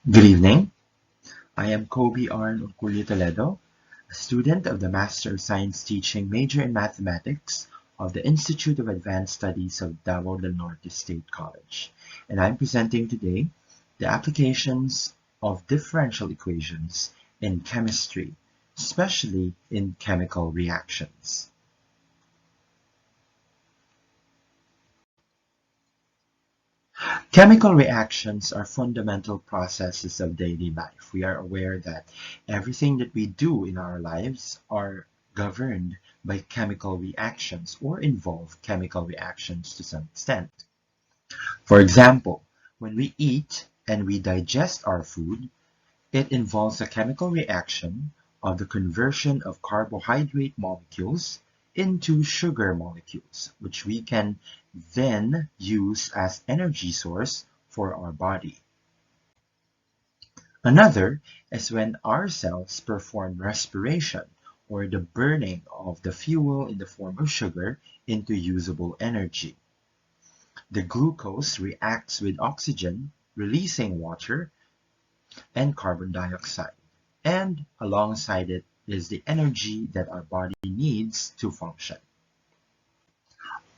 Good evening. I am Kobe Arn Toledo, a student of the Master of Science Teaching major in Mathematics of the Institute of Advanced Studies of Davao del Norte State College, and I'm presenting today the applications of differential equations in chemistry, especially in chemical reactions. Chemical reactions are fundamental processes of daily life. We are aware that everything that we do in our lives are governed by chemical reactions or involve chemical reactions to some extent. For example, when we eat and we digest our food, it involves a chemical reaction of the conversion of carbohydrate molecules into sugar molecules, which we can then use as energy source for our body. Another is when our cells perform respiration, or the burning of the fuel in the form of sugar into usable energy. The glucose reacts with oxygen, releasing water and carbon dioxide. And alongside it is the energy that our body needs to function.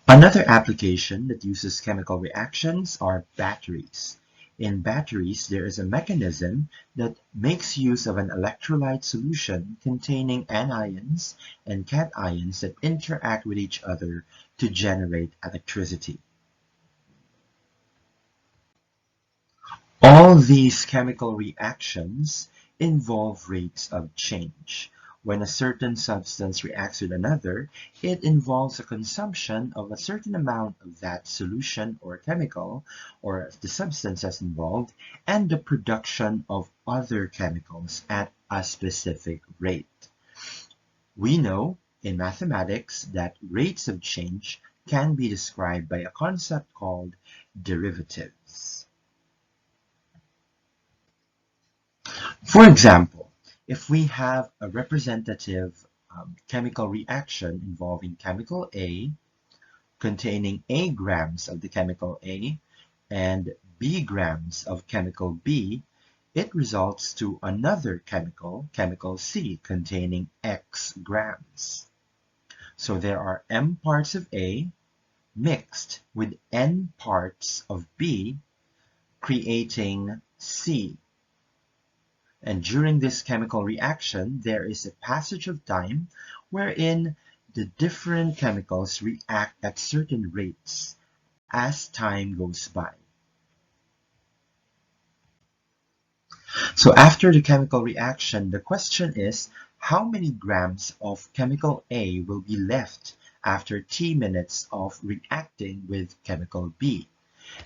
Another application that uses chemical reactions are batteries. In batteries, there is a mechanism that makes use of an electrolyte solution containing anions and cations that interact with each other to generate electricity. All these chemical reactions involve rates of change. When a certain substance reacts with another, it involves a consumption of a certain amount of that solution or chemical, or the substances involved, and the production of other chemicals at a specific rate. We know in mathematics that rates of change can be described by a concept called derivatives. For example, if we have a representative chemical reaction involving chemical A containing A grams of the chemical A and B grams of chemical B, it results to another chemical C, containing X grams. So there are M parts of A mixed with N parts of B, creating C. And during this chemical reaction, there is a passage of time wherein the different chemicals react at certain rates as time goes by. So after the chemical reaction, the question is how many grams of chemical A will be left after T minutes of reacting with chemical B.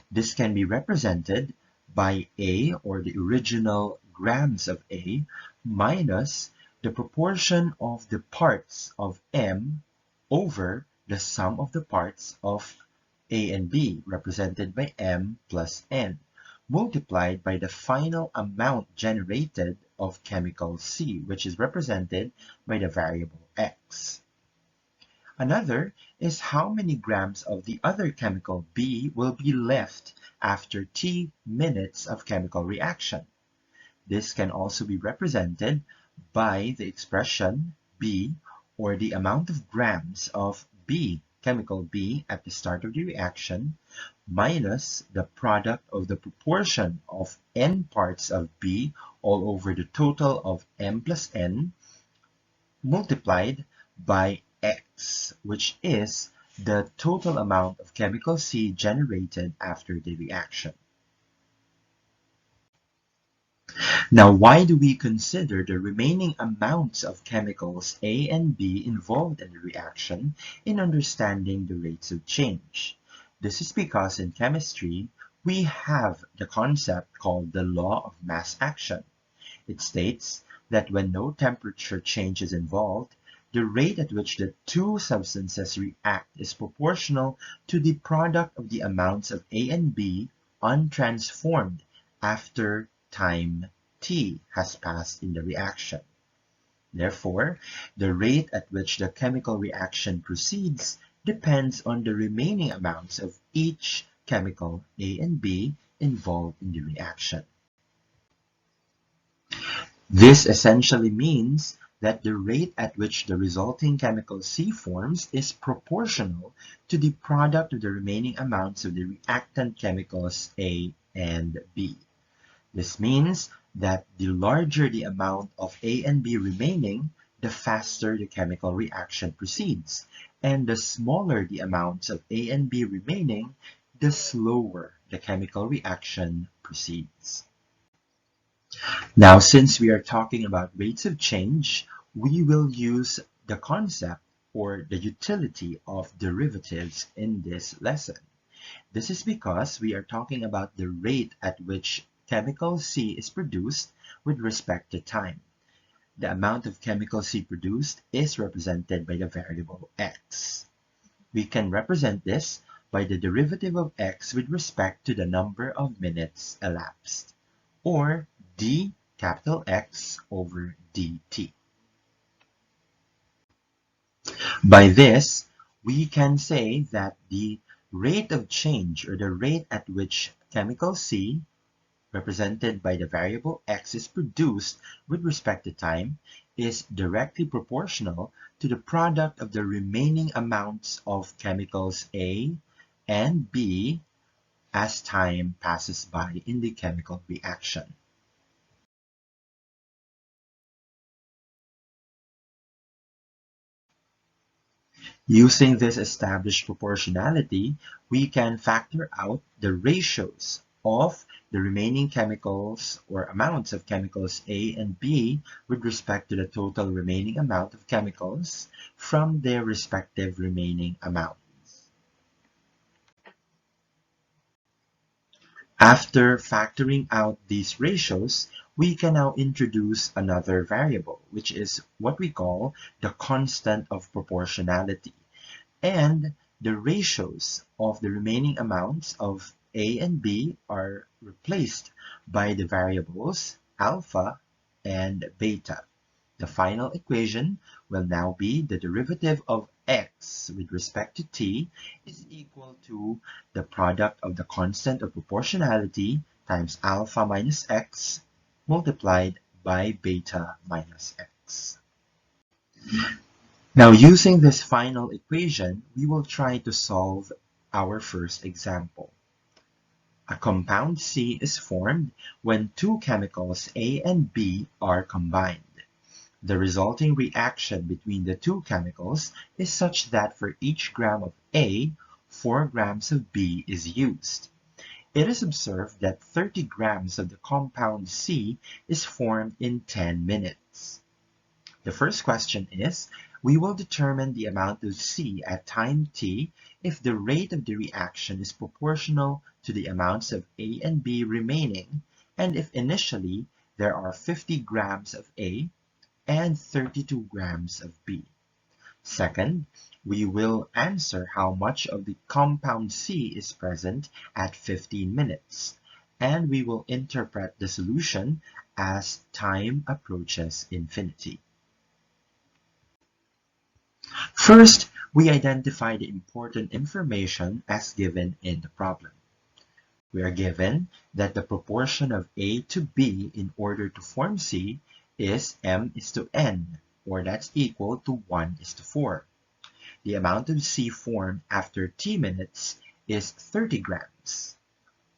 This can be represented by A, or the original grams of A, minus the proportion of the parts of M over the sum of the parts of A and B, represented by M plus N, multiplied by the final amount generated of chemical C, which is represented by the variable X. Another is how many grams of the other chemical B will be left after T minutes of chemical reaction. This can also be represented by the expression B, or the amount of grams of B, chemical B, at the start of the reaction, minus the product of the proportion of N parts of B all over the total of M plus N, multiplied by X, which is the total amount of chemical C generated after the reaction. Now, why do we consider the remaining amounts of chemicals A and B involved in the reaction in understanding the rates of change? This is because in chemistry, we have the concept called the law of mass action. It states that when no temperature change is involved, the rate at which the two substances react is proportional to the product of the amounts of A and B untransformed after time T has passed in the reaction. Therefore, the rate at which the chemical reaction proceeds depends on the remaining amounts of each chemical A and B involved in the reaction. This essentially means that the rate at which the resulting chemical C forms is proportional to the product of the remaining amounts of the reactant chemicals A and B. This means that the larger the amount of A and B remaining, the faster the chemical reaction proceeds, and the smaller the amounts of A and B remaining, the slower the chemical reaction proceeds. Now, since we are talking about rates of change, we will use the concept or the utility of derivatives in this lesson. This is because we are talking about the rate at which chemical C is produced with respect to time. The amount of chemical C produced is represented by the variable x. We can represent this by the derivative of x with respect to the number of minutes elapsed, or d capital X over dt. By this, we can say that the rate of change, or the rate at which chemical C, represented by the variable x, is produced with respect to time, is directly proportional to the product of the remaining amounts of chemicals A and B as time passes by in the chemical reaction. Using this established proportionality, we can factor out the ratios of the remaining chemicals or amounts of chemicals A and B with respect to the total remaining amount of chemicals from their respective remaining amounts. After factoring out these ratios, we can now introduce another variable, which is what we call the constant of proportionality. And the ratios of the remaining amounts of A and B are replaced by the variables alpha and beta. The final equation will now be the derivative of x with respect to t is equal to the product of the constant of proportionality times alpha minus x multiplied by beta minus x. Now, using this final equation, we will try to solve our first example. A compound C is formed when two chemicals A and B are combined. The resulting reaction between the two chemicals is such that for each gram of A, 4 grams of B is used. It is observed that 30 grams of the compound C is formed in 10 minutes. The first question is, we will determine the amount of C at time t if the rate of the reaction is proportional to the amounts of A and B remaining, and if initially there are 50 grams of A and 32 grams of B. Second, we will answer how much of the compound C is present at 15 minutes, and we will interpret the solution as time approaches infinity. First, we identify the important information as given in the problem. We are given that the proportion of A to B in order to form C is m:n, or that's equal to 1:4. The amount of C formed after t minutes is 30 grams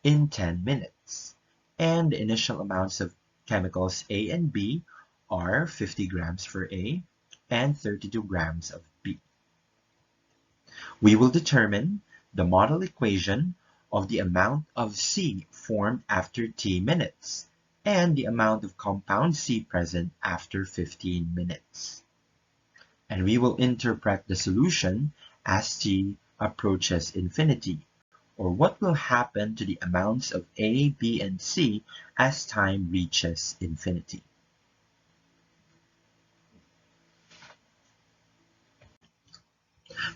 in 10 minutes, and the initial amounts of chemicals A and B are 50 grams for A and 32 grams of B. We will determine the model equation of the amount of C formed after t minutes and the amount of compound C present after 15 minutes. And we will interpret the solution as t approaches infinity, or what will happen to the amounts of A, B, and C as time reaches infinity.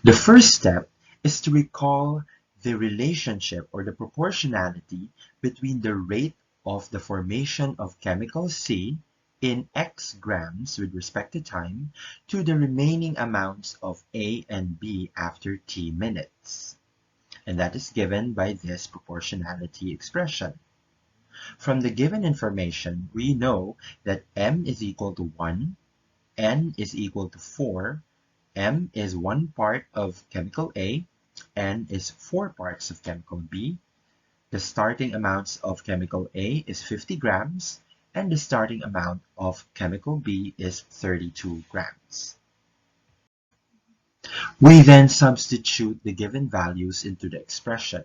The first step is to recall the relationship or the proportionality between the rate of the formation of chemical C in x grams with respect to time to the remaining amounts of A and B after t minutes. And that is given by this proportionality expression. From the given information, we know that M is equal to 1, N is equal to 4, M is 1 part of chemical A, N is 4 parts of chemical B. The starting amounts of chemical A is 50 grams, and the starting amount of chemical B is 32 grams. We then substitute the given values into the expression,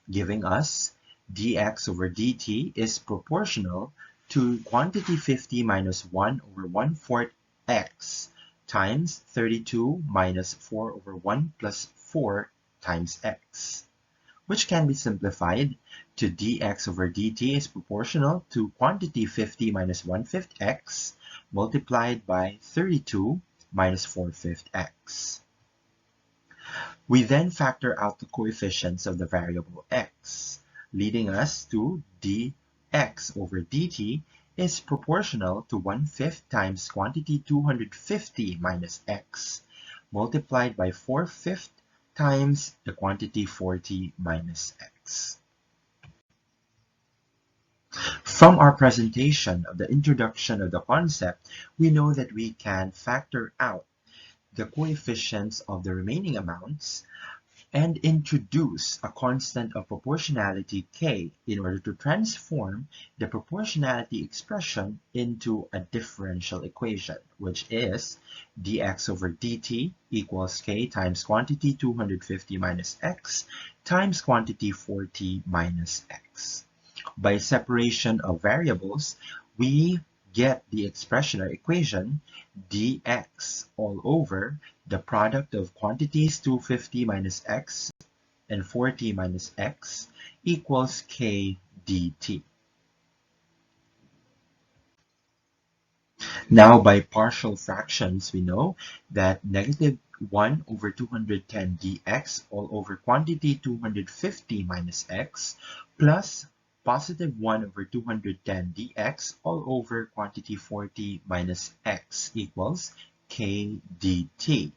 giving us dx over dt is proportional to quantity 50 minus 1 over 1/4 x times 32 minus 4 over 1 plus 4 times x, which can be simplified to dx over dt is proportional to quantity 50 minus 1/5 x multiplied by 32 minus 4/5 x. We then factor out the coefficients of the variable x, leading us to dx over dt is proportional to 1/5 times quantity 250 minus x multiplied by 4/5 times the quantity 40 minus x. From our presentation of the introduction of the concept, we know that we can factor out the coefficients of the remaining amounts and introduce a constant of proportionality k in order to transform the proportionality expression into a differential equation, which is dx over dt equals k times quantity 250 minus x times quantity 40 minus x. By separation of variables, we get the expression or equation dx all over the product of quantities 250 minus x and 40 minus x equals k dt. Now, by partial fractions, we know that negative 1 over 210 dx all over quantity 250 minus x plus positive 1 over 210 dx all over quantity 40 minus x equals k dt.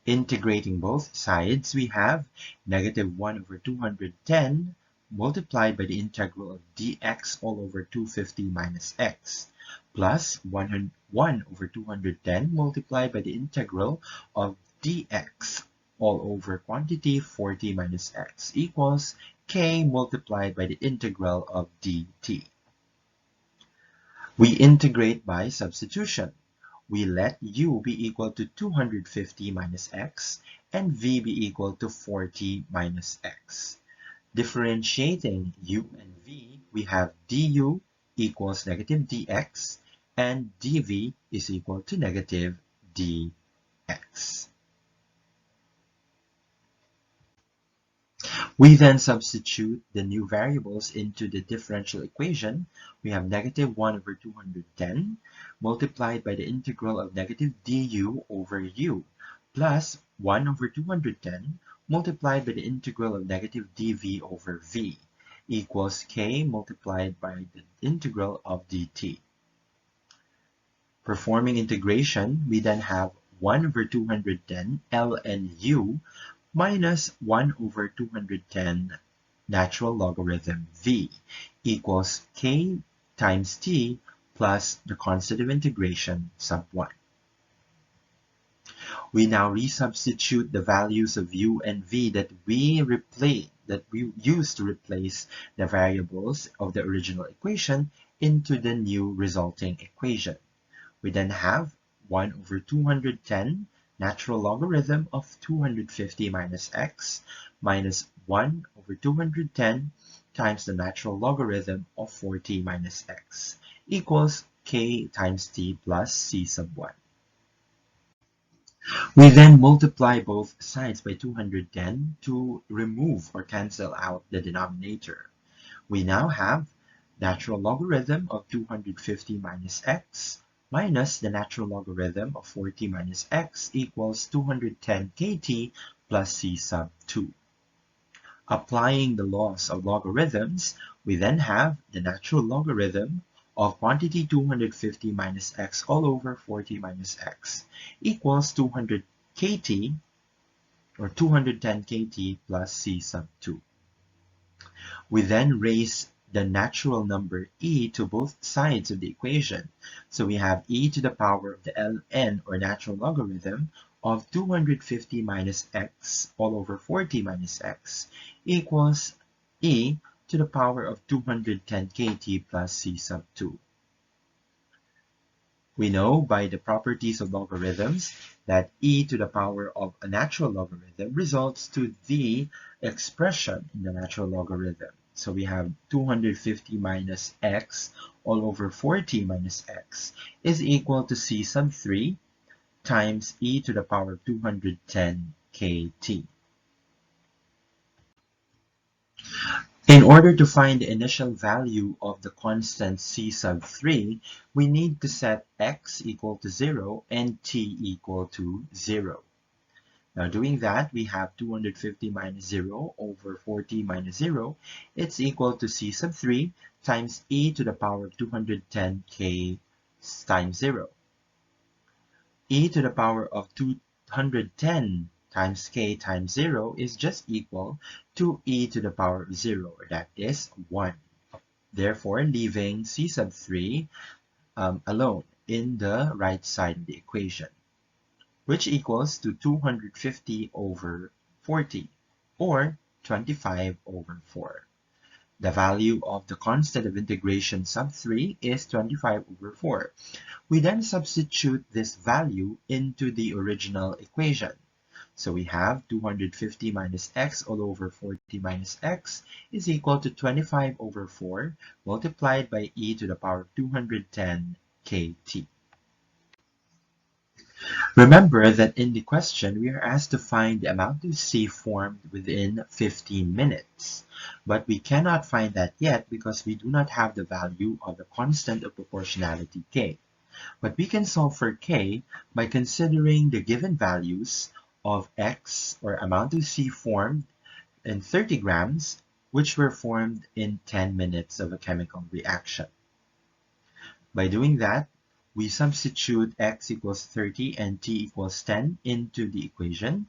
Integrating both sides, we have negative 1 over 210 multiplied by the integral of dx all over 250 minus x plus 1 over 210 multiplied by the integral of dx all over quantity 40 minus x equals k multiplied by the integral of dt. We integrate by substitution. We let u be equal to 250 minus x and v be equal to 40 minus x. Differentiating u and v, we have du equals negative dx and dv is equal to negative dx. We then substitute the new variables into the differential equation. We have negative 1 over 210 multiplied by the integral of negative du over u plus 1 over 210 multiplied by the integral of negative dv over v equals k multiplied by the integral of dt. Performing integration, we then have 1 over 210 ln u minus 1 over 210 natural logarithm v equals k times t plus the constant of integration sub 1. We now resubstitute the values of u and v that we used to replace the variables of the original equation into the new resulting equation. We then have 1 over 210 natural logarithm of 250 minus x minus 1 over 210 times the natural logarithm of 40 minus x equals k times t plus c sub 1. We then multiply both sides by 210 to remove or cancel out the denominator. We now have natural logarithm of 250 minus x minus the natural logarithm of 40 minus x equals 210 kt plus c sub 2. Applying the laws of logarithms, we then have the natural logarithm of quantity 250 minus x all over 40 minus x equals 200 kt or 210 kt plus c sub 2. We then raise the natural number e to both sides of the equation. So we have e to the power of the ln, or natural logarithm, of 250 minus x all over 40 minus x equals e to the power of 210 kt plus c sub 2. We know by the properties of logarithms that e to the power of a natural logarithm results to the expression in the natural logarithm. So we have 250 minus x all over 40 minus x is equal to c sub 3 times e to the power of 210 kt. In order to find the initial value of the constant c sub 3, we need to set x equal to 0 and t equal to 0. Now doing that, we have 250 minus 0 over 40 minus 0. It's equal to c sub 3 times e to the power of 210k times 0. E to the power of 210 times k times 0 is just equal to e to the power of 0, or that is 1. Therefore, leaving c sub 3 alone in the right side of the equation, which equals to 250 over 40, or 25 over 4. The value of the constant of integration sub 3 is 25 over 4. We then substitute this value into the original equation. So we have 250 minus x all over 40 minus x is equal to 25 over 4 multiplied by e to the power of 210 kt. Remember that in the question, we are asked to find the amount of C formed within 15 minutes. But we cannot find that yet because we do not have the value of the constant of proportionality K. But we can solve for K by considering the given values of X, or amount of C formed, in 30 grams, which were formed in 10 minutes of a chemical reaction. By doing that, we substitute x equals 30 and t equals 10 into the equation,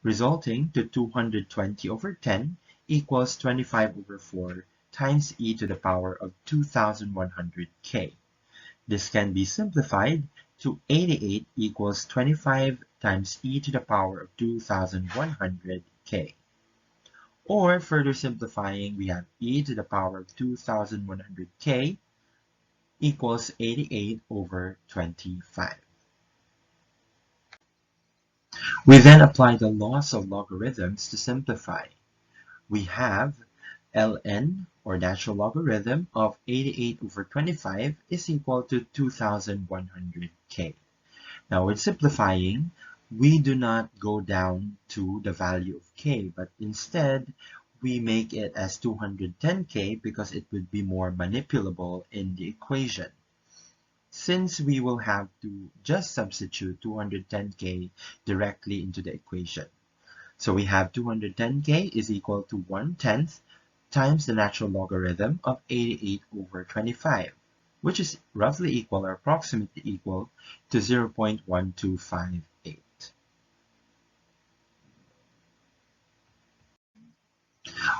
resulting to 220 over 10 equals 25 over 4 times e to the power of 2100k. This can be simplified to 88 equals 25 times e to the power of 2100k. Or further simplifying, we have e to the power of 2100k equals 88 over 25. We then apply the laws of logarithms to simplify. We have ln, or natural logarithm, of 88 over 25 is equal to 2100k. Now with simplifying, we do not go down to the value of k, but instead we make it as 210k because it would be more manipulable in the equation. Since we will have to just substitute 210k directly into the equation. So we have 210k is equal to 1/10 times the natural logarithm of 88 over 25, which is roughly equal, or approximately equal, to 0.1258.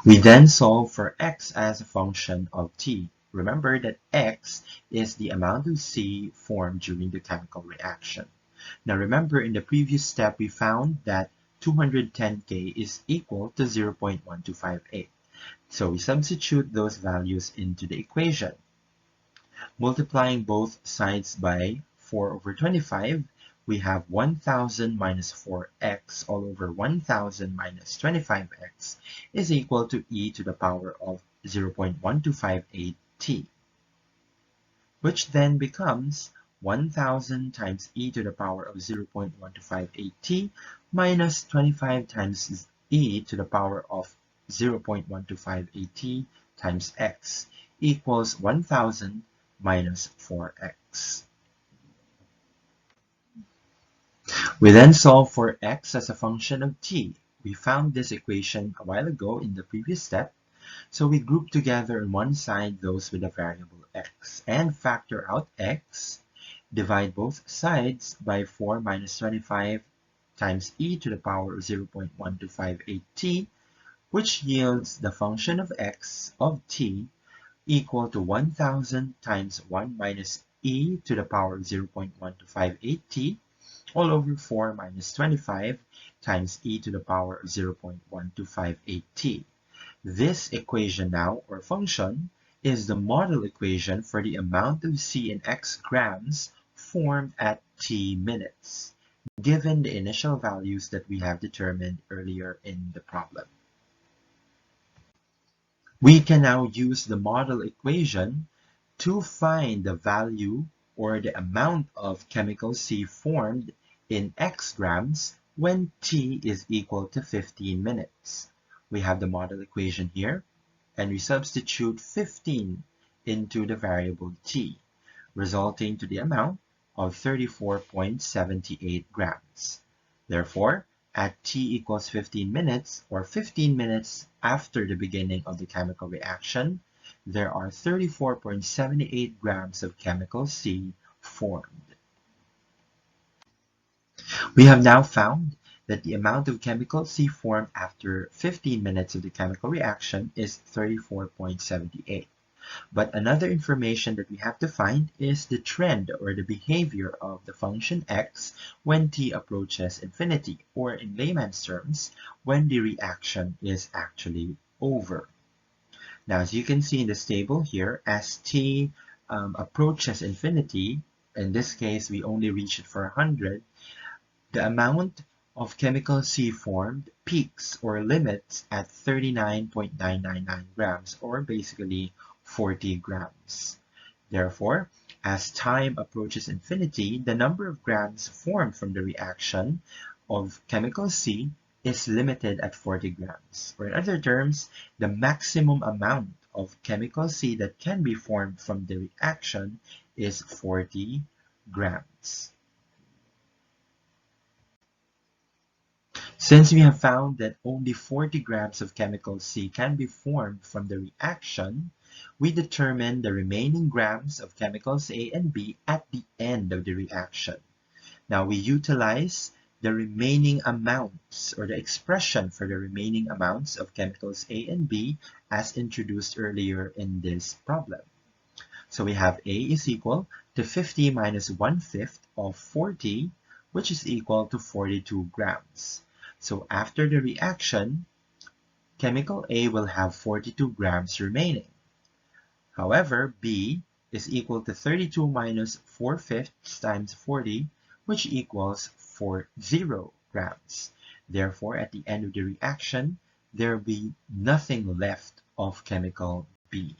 We then solve for x as a function of t. Remember that x is the amount of C formed during the chemical reaction. Now remember, in the previous step we found that 210k is equal to 0.1258. So we substitute those values into the equation. Multiplying both sides by 4 over 25, we have 1000 minus 4x all over 1000 minus 25x is equal to e to the power of 0.1258t, which then becomes 1000 times e to the power of 0.1258t minus 25 times e to the power of 0.1258t times x equals 1000 minus 4x. We then solve for x as a function of t. We found this equation a while ago in the previous step, so we group together on one side those with a variable x and factor out x, divide both sides by 4 minus 25 times e to the power of 0.1258t, which yields the function of x of t equal to 1000 times 1 minus e to the power of 0.1258t all over 4 minus 25 times e to the power of 0.1258t. This equation now, or function, is the model equation for the amount of C in x grams formed at t minutes, given the initial values that we have determined earlier in the problem. We can now use the model equation to find the value or the amount of chemical C formed in x grams when t is equal to 15 minutes. We have the model equation here, and we substitute 15 into the variable t, resulting to the amount of 34.78 grams. Therefore, at t equals 15 minutes, or 15 minutes after the beginning of the chemical reaction, there are 34.78 grams of chemical C formed. We have now found that the amount of chemical C formed after 15 minutes of the chemical reaction is 34.78. But another information that we have to find is the trend or the behavior of the function x when t approaches infinity, or in layman's terms, when the reaction is actually over. Now, as you can see in this table here, as t approaches infinity, in this case we only reach it for 100, the amount of chemical C formed peaks or limits at 39.999 grams, or basically 40 grams. Therefore, as time approaches infinity, the number of grams formed from the reaction of chemical C is limited at 40 grams. Or in other terms, the maximum amount of chemical C that can be formed from the reaction is 40 grams. Since we have found that only 40 grams of chemical C can be formed from the reaction, we determine the remaining grams of chemicals A and B at the end of the reaction. Now we utilize the remaining amounts, or the expression for the remaining amounts of chemicals A and B as introduced earlier in this problem. So we have A is equal to 50 minus 1/5 of 40, which is equal to 42 grams. So after the reaction, chemical A will have 42 grams remaining. However, B is equal to 32 minus 4/5 times 40, which equals 40 grams. Therefore, at the end of the reaction, there will be nothing left of chemical B.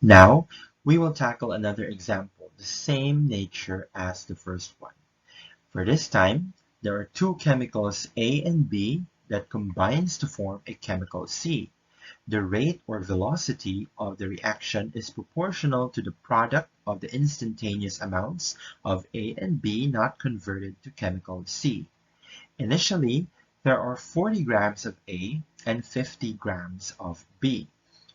Now, we will tackle another example, the same nature as the first one. For this time, there are two chemicals A and B that combines to form a chemical C. The rate or velocity of the reaction is proportional to the product of the instantaneous amounts of A and B not converted to chemical C. Initially, there are 40 grams of A and 50 grams of B,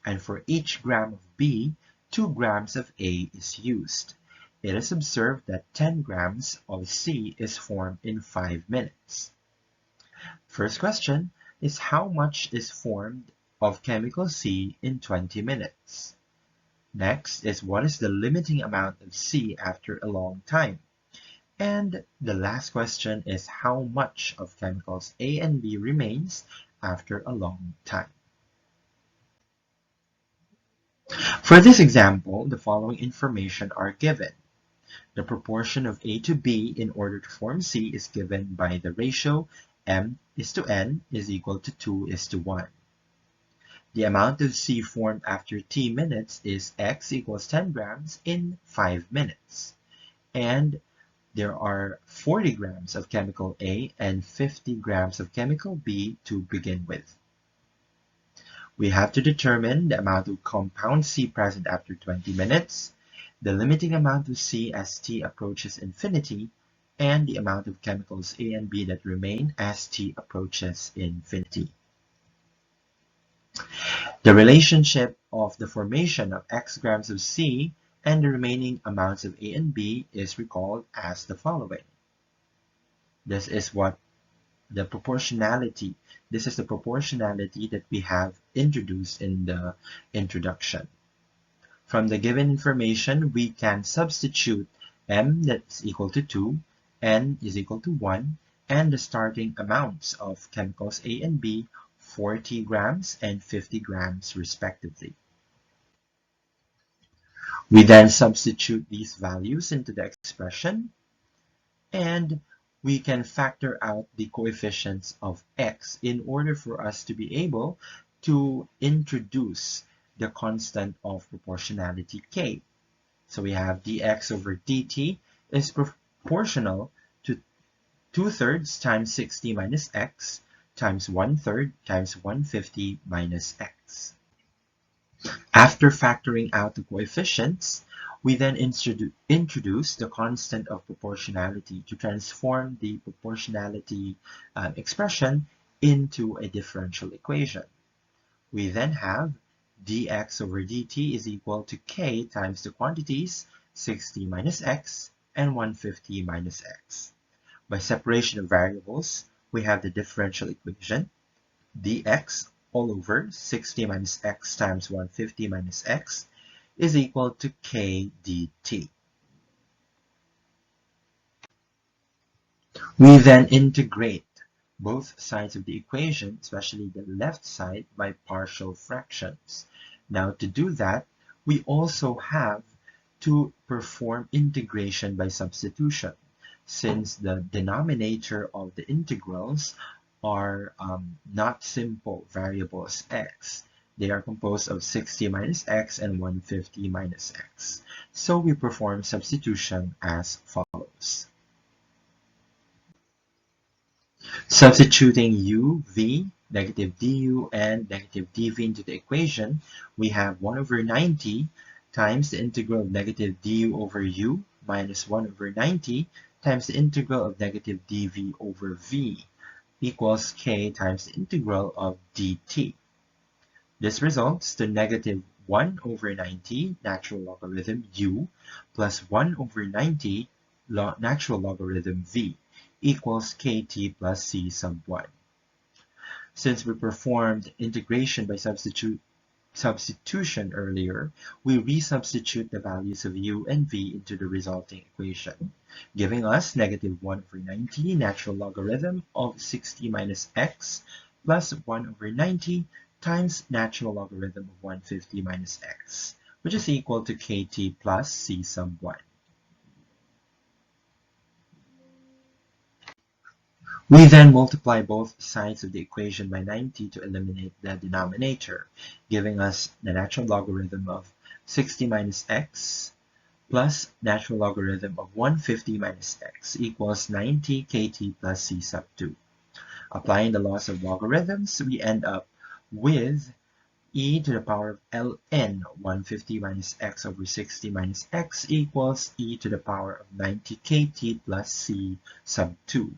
and for each gram of B, 2 grams of A is used. It is observed that 10 grams of C is formed in 5 minutes. First question is how much is formed of chemical C in 20 minutes? Next is what is the limiting amount of C after a long time? And the last question is how much of chemicals A and B remains after a long time? For this example, the following information are given. The proportion of A to B in order to form C is given by the ratio m:n is equal to 2:1. The amount of C formed after t minutes is x equals 10 grams in 5 minutes. And there are 40 grams of chemical A and 50 grams of chemical B to begin with. We have to determine the amount of compound C present after 20 minutes, the limiting amount of C as t approaches infinity, and the amount of chemicals A and B that remain as t approaches infinity. The relationship of the formation of x grams of C and the remaining amounts of A and B is recalled as the following. This is what the proportionality. This is the proportionality that we have introduced in the introduction. From the given information, we can substitute m that's equal to 2, n is equal to 1, and the starting amounts of chemicals A and B, 40 grams and 50 grams respectively. We then substitute these values into the expression, and we can factor out the coefficients of x in order for us to be able to introduce the constant of proportionality k. So we have dx over dt is proportional to 2/3 times 60 minus x times 1/3 times 150 minus x. After factoring out the coefficients, we then introduce the constant of proportionality to transform the proportionality expression into a differential equation. We then have dx over dt is equal to k times the quantities 60 minus x and 150 minus x. By separation of variables, we have the differential equation dx all over 60 minus x times 150 minus x is equal to k dt. We then integrate both sides of the equation, especially the left side, by partial fractions. Now to do that, we also have to perform integration by substitution, since the denominator of the integrals are not simple variables x. They are composed of 60 minus x and 150 minus x. So we perform substitution as follows. Substituting u, v, negative du, and negative dv into the equation, we have 1 over 90 times the integral of negative du over u minus 1 over 90 times the integral of negative dv over v equals k times the integral of dt. This results to negative 1 over 90 natural logarithm u plus 1 over 90 natural logarithm v equals kt plus c sub 1. Since we performed integration by substitution earlier, we resubstitute the values of u and v into the resulting equation, giving us negative 1 over 90 natural logarithm of 60 minus x plus 1 over 90 times natural logarithm of 150 minus x, which is equal to kt plus c sub 1. We then multiply both sides of the equation by 90 to eliminate the denominator, giving us the natural logarithm of 60 minus x plus natural logarithm of 150 minus x equals 90 kt plus c sub 2. Applying the laws of logarithms, we end up with e to the power of ln 150 minus x over 60 minus x equals e to the power of 90 kt plus c sub 2.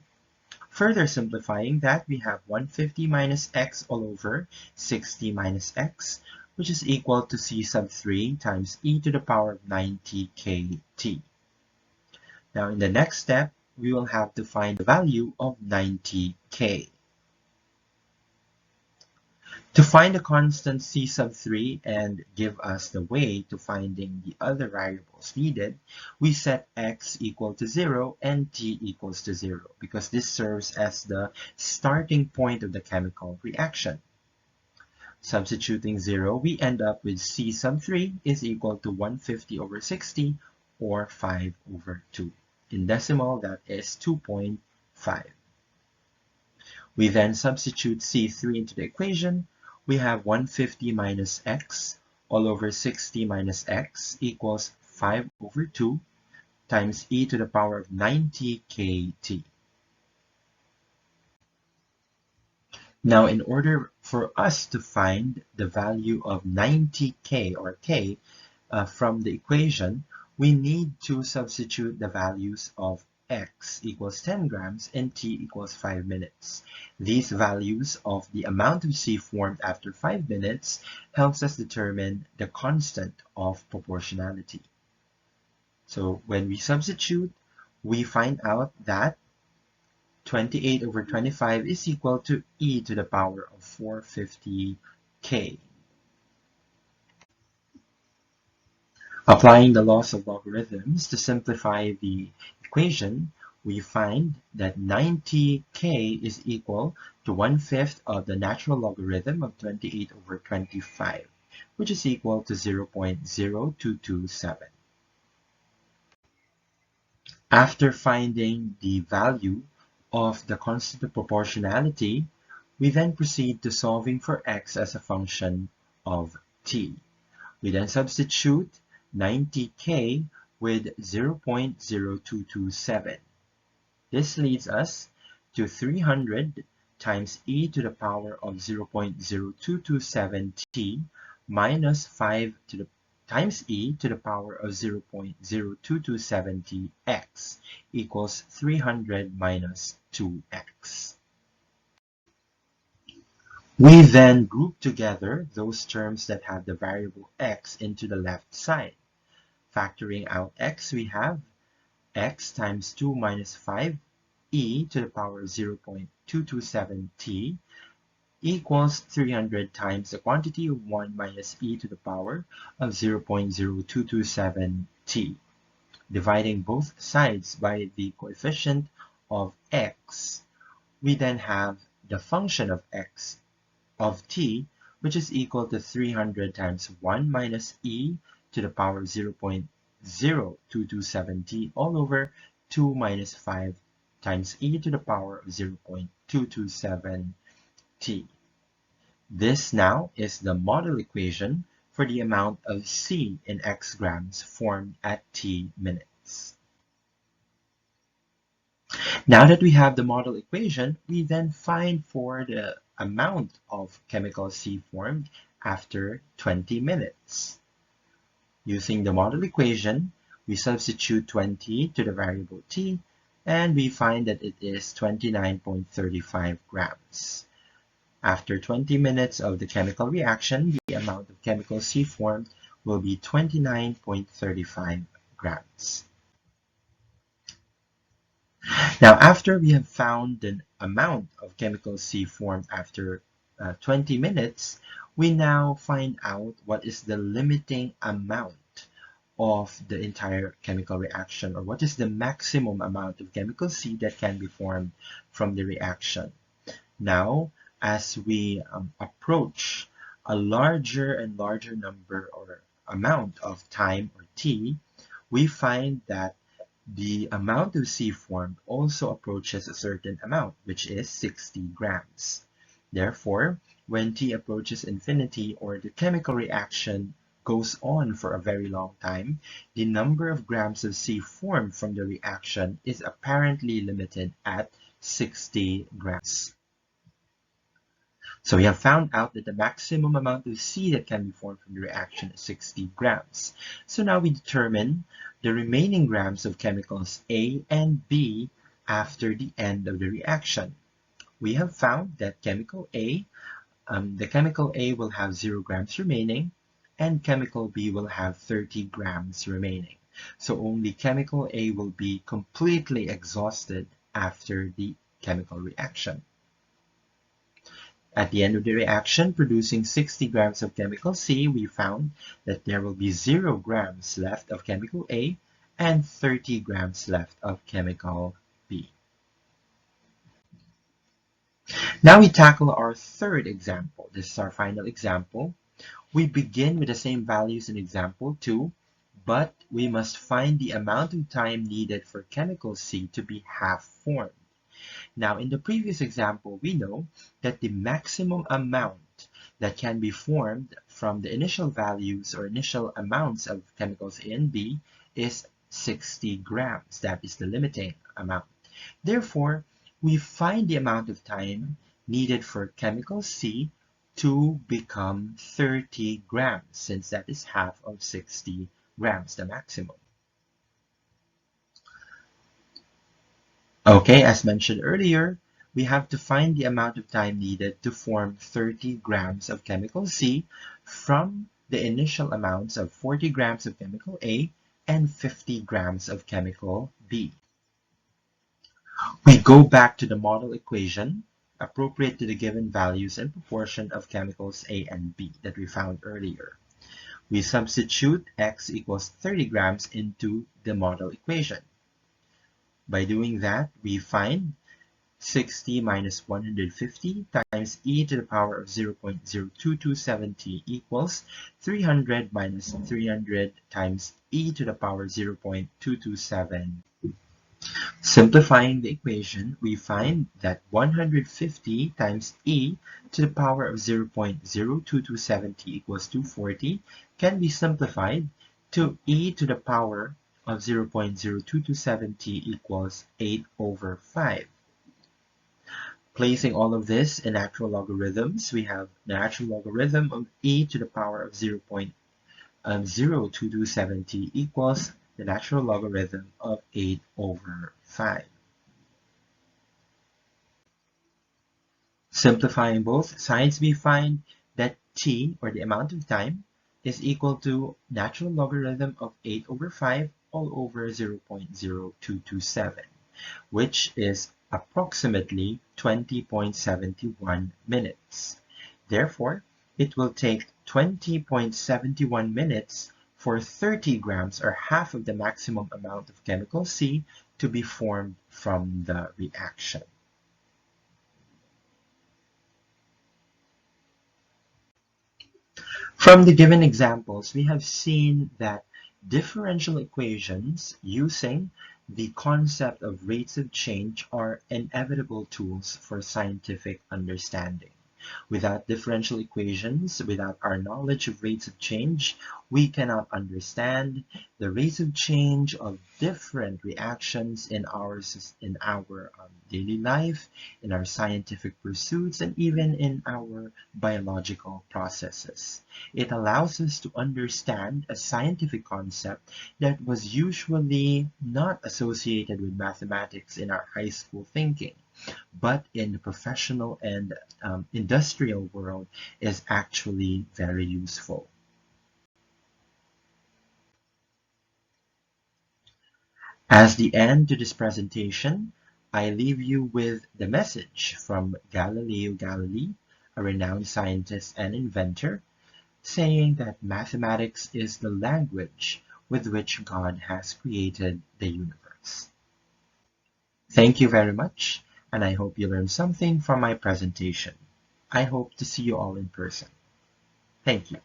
Further simplifying that, we have 150 minus x all over 60 minus x, which is equal to c sub 3 times e to the power of 90 kt. Now in the next step, we will have to find the value of 90k. To find the constant c sub 3 and give us the way to finding the other variables needed, we set x equal to 0 and t equals to 0 because this serves as the starting point of the chemical reaction. Substituting 0, we end up with c sub 3 is equal to 150 over 60 or 5 over 2. In decimal, that is 2.5. We then substitute c3 into the equation. We have 150 minus x all over 60 minus x equals 5 over 2 times e to the power of 90 kt. Now, in order for us to find the value of 90k or k from the equation, we need to substitute the values of x equals 10 grams and t equals 5 minutes. These values of the amount of C formed after 5 minutes helps us determine the constant of proportionality. So when we substitute, we find out that 28 over 25 is equal to e to the power of 450k. Applying the laws of logarithms to simplify the equation, we find that 90k is equal to 1/5 of the natural logarithm of 28 over 25, which is equal to 0.0227. After finding the value of the constant of proportionality, we then proceed to solving for x as a function of t. We then substitute 90k with 0.0227. This leads us to 300 times e to the power of 0.0227t minus 5 times e to the power of 0.0227tx equals 300 minus 2x. We then group together those terms that have the variable x into the left side. Factoring out x, we have x times 2 minus 5 e to the power of 0.227t equals 300 times the quantity of 1 minus e to the power of 0.0227t. Dividing both sides by the coefficient of x, we then have the function of x of t, which is equal to 300 times 1 minus e to the power of 0.0227t all over 2 minus 5 times e to the power of 0.227t. This now is the model equation for the amount of C in x grams formed at t minutes. Now that we have the model equation, we then find for the amount of chemical C formed after 20 minutes. Using the model equation, we substitute 20 to the variable t, and we find that it is 29.35 grams. After 20 minutes of the chemical reaction, the amount of chemical C formed will be 29.35 grams. Now, after we have found the amount of chemical C formed after 20 minutes, we now find out what is the limiting amount of the entire chemical reaction, or what is the maximum amount of chemical C that can be formed from the reaction. Now, as we approach a larger and larger number or amount of time, or t, we find that the amount of C formed also approaches a certain amount, which is 60 grams. Therefore, when t approaches infinity, or the chemical reaction goes on for a very long time, the number of grams of C formed from the reaction is apparently limited at 60 grams. So we have found out that the maximum amount of C that can be formed from the reaction is 60 grams. So now we determine the remaining grams of chemicals A and B after the end of the reaction. We have found that chemical A, the chemical A will have 0 grams remaining, and chemical B will have 30 grams remaining. So only chemical A will be completely exhausted after the chemical reaction. At the end of the reaction, producing 60 grams of chemical C, we found that there will be 0 grams left of chemical A and 30 grams left of chemical B. Now we tackle our third example. This is our final example. We begin with the same values in example 2, but we must find the amount of time needed for chemical C to be half formed. Now, in the previous example, we know that the maximum amount that can be formed from the initial values or initial amounts of chemicals A and B is 60 grams. That is the limiting amount. Therefore, we find the amount of time needed for chemical C to become 30 grams, since that is half of 60 grams, the maximum. Okay, as mentioned earlier, we have to find the amount of time needed to form 30 grams of chemical C from the initial amounts of 40 grams of chemical A and 50 grams of chemical B. We go back to the model equation appropriate to the given values and proportion of chemicals A and B that we found earlier. We substitute x equals 30 grams into the model equation. By doing that, we find 60 minus 150 times e to the power of 0.02270 equals 300 minus 300 times e to the power 0.227. Simplifying the equation, we find that 150 times e to the power of 0.02270 equals 240 can be simplified to e to the power of 0.02270 equals 8 over 5. Placing all of this in natural logarithms, we have the natural logarithm of e to the power of 0.02270 equals the natural logarithm of 8 over 5. Simplifying both sides, we find that t, or the amount of time, is equal to natural logarithm of 8 over 5 all over 0.0227, which is approximately 20.71 minutes. Therefore, it will take 20.71 minutes for 30 grams, or half of the maximum amount of chemical C, to be formed from the reaction. From the given examples, we have seen that differential equations using the concept of rates of change are inevitable tools for scientific understanding. Without differential equations, without our knowledge of rates of change, we cannot understand the rates of change of different reactions in our daily life, in our scientific pursuits, and even in our biological processes. It allows us to understand a scientific concept that was usually not associated with mathematics in our high school thinking, but in the professional and industrial world is actually very useful. As the end to this presentation, I leave you with the message from Galileo Galilei, a renowned scientist and inventor, saying that mathematics is the language with which God has created the universe. Thank you very much, and I hope you learned something from my presentation. I hope to see you all in person. Thank you.